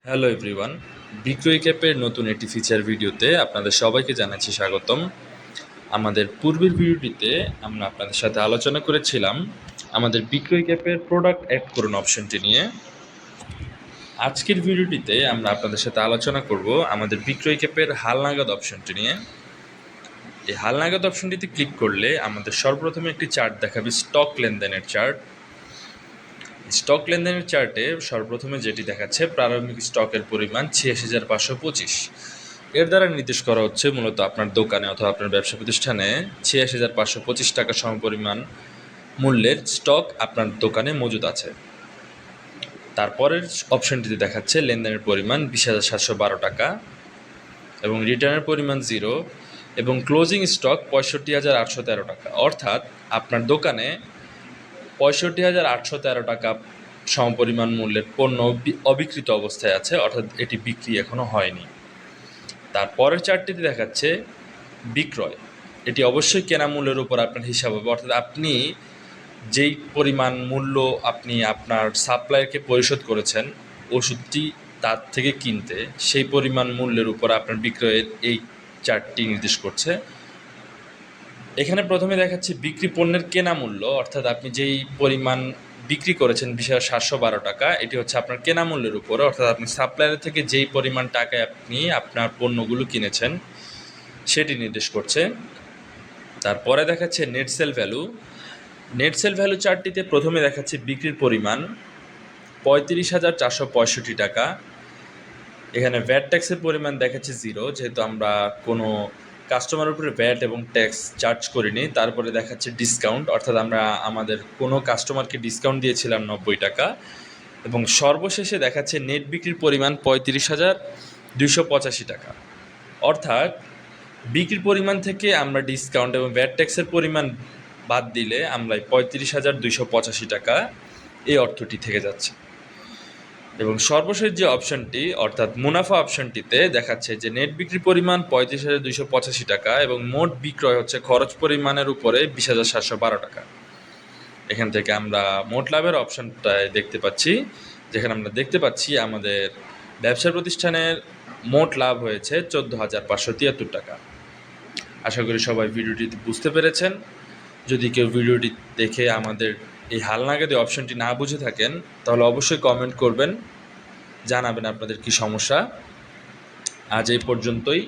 Hello everyone, বিক্রয়িক অ্যাপের নতুন একটি ফিচার ভিডিওতে আপনাদের সবাইকে জানাচ্ছি স্বাগতম। আমাদের পূর্বের ভিডিওটিতে আমরা আপনাদের সাথে আলোচনা করেছিলাম আমাদের বিক্রয়িক অ্যাপের প্রোডাক্ট অ্যাড করুন অপশনটি নিয়ে। আজকের ভিডিওটিতে আমরা আপনাদের সাথে আলোচনা করব আমাদের বিক্রয়িক অ্যাপের হালনাগাদ অপশনটি নিয়ে। এই হালনাগাদ অপশনটিতে ক্লিক করলে আমাদের সর্বপ্রথমে একটি চার্ট দেখাবে, স্টক লেনদেনের চার্ট। স্টক লেনদেনের চার্টে সর্বপ্রথমে যেটি দেখাচ্ছে প্রারম্ভিক স্টকের পরিমাণ ৮৬,৫২৫। এর দ্বারা নির্দেশ করা হচ্ছে মূলত আপনার দোকানে অথবা আপনার ব্যবসা প্রতিষ্ঠানে ৮৬,৫২৫ টাকা সমপরিমাণ মূল্যের স্টক আপনার দোকানে মজুদ আছে। তারপরের অপশনটিতে দেখাচ্ছে লেনদেনের পরিমাণ ২০,৭১২ টাকা এবং রিটার্নের পরিমাণ 0 এবং ক্লোজিং স্টক ৬৫,৮১৩ টাকা। অর্থাৎ আপনার দোকানে ৬৫,৮১৩ টাকা সমপরিমাণ মূল্যের পণ্য অবিকৃত অবস্থায় আছে, অর্থাৎ এটি বিক্রি এখনও হয়নি। তারপরের চার্টটিতে দেখাচ্ছে বিক্রয়। এটি অবশ্যই কেনা মূল্যের উপর আপনার হিসাব হবে, অর্থাৎ আপনি যেই পরিমাণ মূল্য আপনি আপনার সাপ্লায়ারকে পরিশোধ করেছেন ওষুধটি তার থেকে কিনতে, সেই পরিমাণ মূল্যের উপর আপনার বিক্রয়ের এই চার্টটি নির্দেশ করছে। এখানে প্রথমে দেখাচ্ছে বিক্রি পণ্যের কেনা মূল্য, অর্থাৎ আপনি যেই পরিমাণ বিক্রি করেছেন ২০,৭১২ টাকা, এটি হচ্ছে আপনার কেনা মূল্যের উপরে, অর্থাৎ আপনি সাপ্লায়ার থেকে যেই পরিমাণ টাকায় আপনি আপনার পণ্যগুলো কিনেছেন সেটি নির্দেশ করছে। তারপরে দেখাচ্ছে net sale value. Net sale value চার্টটিতে প্রথমে দেখাচ্ছে বিক্রির পরিমাণ ৩৫,৪৬৫ টাকা। এখানে ভ্যাট ট্যাক্সের পরিমাণ দেখাচ্ছে 0, যেহেতু আমরা কোনো কাস্টমারের উপরে ভ্যাট এবং ট্যাক্স চার্জ করিনি। তারপরে দেখাচ্ছে ডিসকাউন্ট, অর্থাৎ আমরা আমাদের কোনো কাস্টমারকে ডিসকাউন্ট দিয়েছিলাম ৯০ টাকা। এবং সর্বশেষে দেখাচ্ছে নেট বিক্রির পরিমাণ ৩৫,২৮৫ টাকা। অর্থাৎ বিক্রির পরিমাণ থেকে আমরা ডিসকাউন্ট এবং ভ্যাট ট্যাক্সের পরিমাণ বাদ দিলে আমরা ৩৫,২৮৫ টাকা এই অর্থটি থেকে যাচ্ছে। এবং সর্বশেষ যে অপশানটি অর্থাৎ মুনাফা অপশানটিতে দেখাচ্ছে যে নেট বিক্রির পরিমাণ ৩৫,২৮৫ টাকা এবং মোট বিক্রয় হচ্ছে খরচ পরিমাণের উপরে ২০,৭১২ টাকা। এখান থেকে আমরা মোট লাভের অপশানটায় দেখতে পাচ্ছি, যেখানে আমরা দেখতে পাচ্ছি আমাদের ব্যবসা প্রতিষ্ঠানের মোট লাভ হয়েছে ১৪,৫৭৩ টাকা। আশা করি সবাই ভিডিওটি বুঝতে পেরেছেন। যদি কেউ ভিডিওটি দেখে আমাদের এই হালনাগাদ অপশনটি না বুঝে থাকেন তাহলে অবশ্যই কমেন্ট করবেন, জানাবেন আপনাদের কি সমস্যা। আজ এই পর্যন্তই।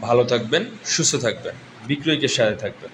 ভালো থাকবেন, সুস্থ থাকবেন, বিক্রয়িকের সাথে থাকবেন।